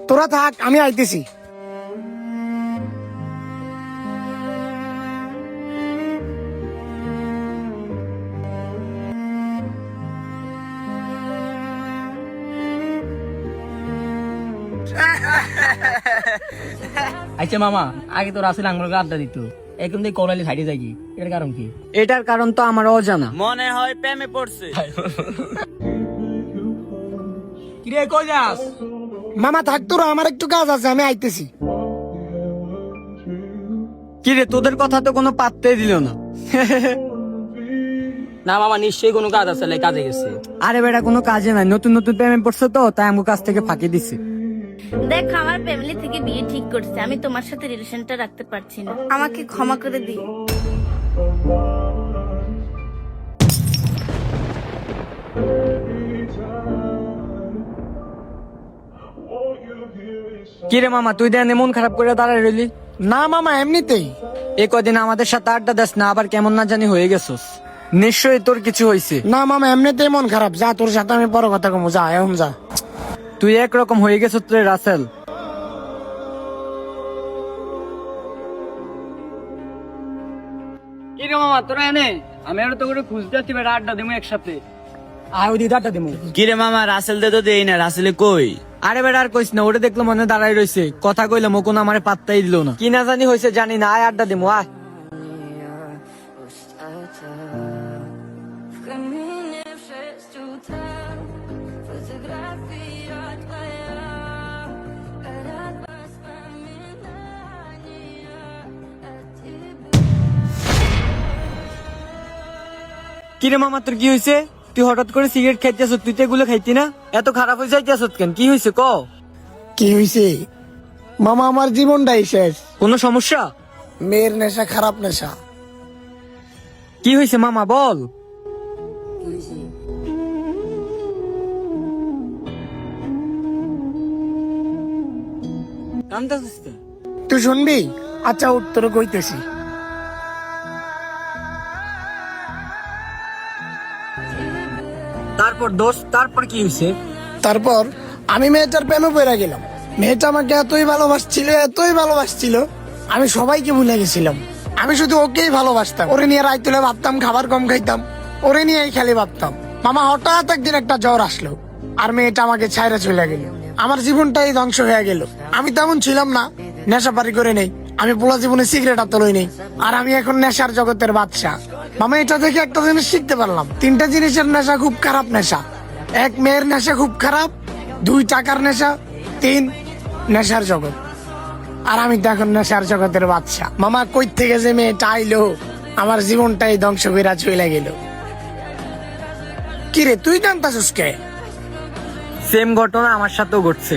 তোরা থাক, আমি আইতেছি। আচ্ছা মামা, আগে তো রাসেল আঙ্গুলকে আড্ডা দিত, এখন থেকে করালি সাইডে যাই কি, এর কারণ কি? এটার কারণ তো আমার অজানা। মনে হয় প্রেমে পড়ছে। কিরে কই যাস? মামা থাক, তোরা, আমার একটু কাজ আছে, আমি আইতেছি। কিরে তোদের কথা তো কোনো পাত্তাই দিল না। না মামা, নিশ্চয়ই কোনো কাজ আছে, কাজে গেছে। আরে বেটা কোনো কাজে নাই, নতুন নতুন প্রেমে পড়ছে তো, তাই আমার কাছ থেকে ফাঁকি দিছে। দেখ, আমার ফ্যামিলি থেকে বিয়ে ঠিক করছে, আমি তোমার সাথে রিলেশনটা রাখতে পারছি না, আমাকে ক্ষমা করে দিই। কিরে মামা, তুই দেন মন খারাপ করে দাঁড়ায় রইলি? না মামা, এমনিতেই। এ কদিন আমাদের সাথে আড্ডা দেস না, আবার কেমন না জানি হয়ে গেছস। নিশ্চয়ই তোর কিছু হয়েছে। না মামা, এমনিতেই মন খারাপ। যা, তোর সাথে আমি পরে কথা কমু। যা, এখন যা। তুই একরকম হয়ে গেছ রে রাসেল। কিরে মামা তোরা এনে? আমি আর তো করে খুঁজতে যাচ্ছি, বেটা আড্ডা দেবো একসাথে। আয় ওই দিদা আড্ডা দিমু। কিরে মামা, রাসেল দে তো দেই না, রাসেলে কই? আরে বেটা আর কইস না, ওটা দেখলো মনে দাঁড়াই রয়েছে, কথা কইলাম ও কোনো আমারে পাত্তাই দিল না। কি না জানি হয়েছে জানি না, আয় আড্ডা দিমু আয়। কিরে মামা তোর কি হয়েছে? তুই হঠাৎ করে সিগারেট খাইতেছ, তুই তো এগুলো খাইতি না, এত খারাপ হয়ে যাইতেছ কেন? কি হয়েছে ক? কি হয়েছে মামা? আমার জীবনটাই শেষ। কোনো সমস্যা? মেয়ের নেশা, খারাপ নেশা। কি হয়েছে মামা বল। কামতাছিস তো? তুই শুনবি? আচ্ছা উঠ, তোর কইতেছি। তারপর দোস্ত, তারপর কি হয়েছে? তারপর আমি মেয়েটার প্রেমে পড়ে গেলাম। মেয়েটা আমাকে এতই ভালোবাসছিল, এতই ভালোবাসছিল, আমি সবাইকে ভুলে গেছিলাম। আমি শুধু ওকেই ভালোবাসতাম। ওরে নিয়ে রাত তুলে ভাবতাম, খাবার কম খাইতাম, ওরে নিয়েই খালি ভাবতাম। মামা হঠাৎ একদিন একটা জ্বর আসলো, আর মেয়েটা আমাকে ছাইরা চলে গেল। আমার জীবনটাই ধ্বংস হয়ে গেল। আমি তেমন ছিলাম না, নেশাপারি করে নেই, আমি পুরো জীবনে সিগারেট আতলই নেই, আর আমি এখন নেশার জগতের বাদশা। মামা এটা থেকে একটা জিনিস শিখতে পারলাম, তিনটা জিনিসের নেশা খুব খারাপ নেশা। এক, মেয়ের নেশা খুব খারাপ। দুই, টাকার নেশা। তিন, নেশার জগৎ। আর আমি তো এখন নেশার জগতের বাদশা। মামা কই থেকে যে মেয়েটা আইলো, আমার জীবনটাই ধ্বংস করে চলে গেল। কিরে তুই কান্তাছিস কে? সেম ঘটনা আমার সাথেও ঘটছে।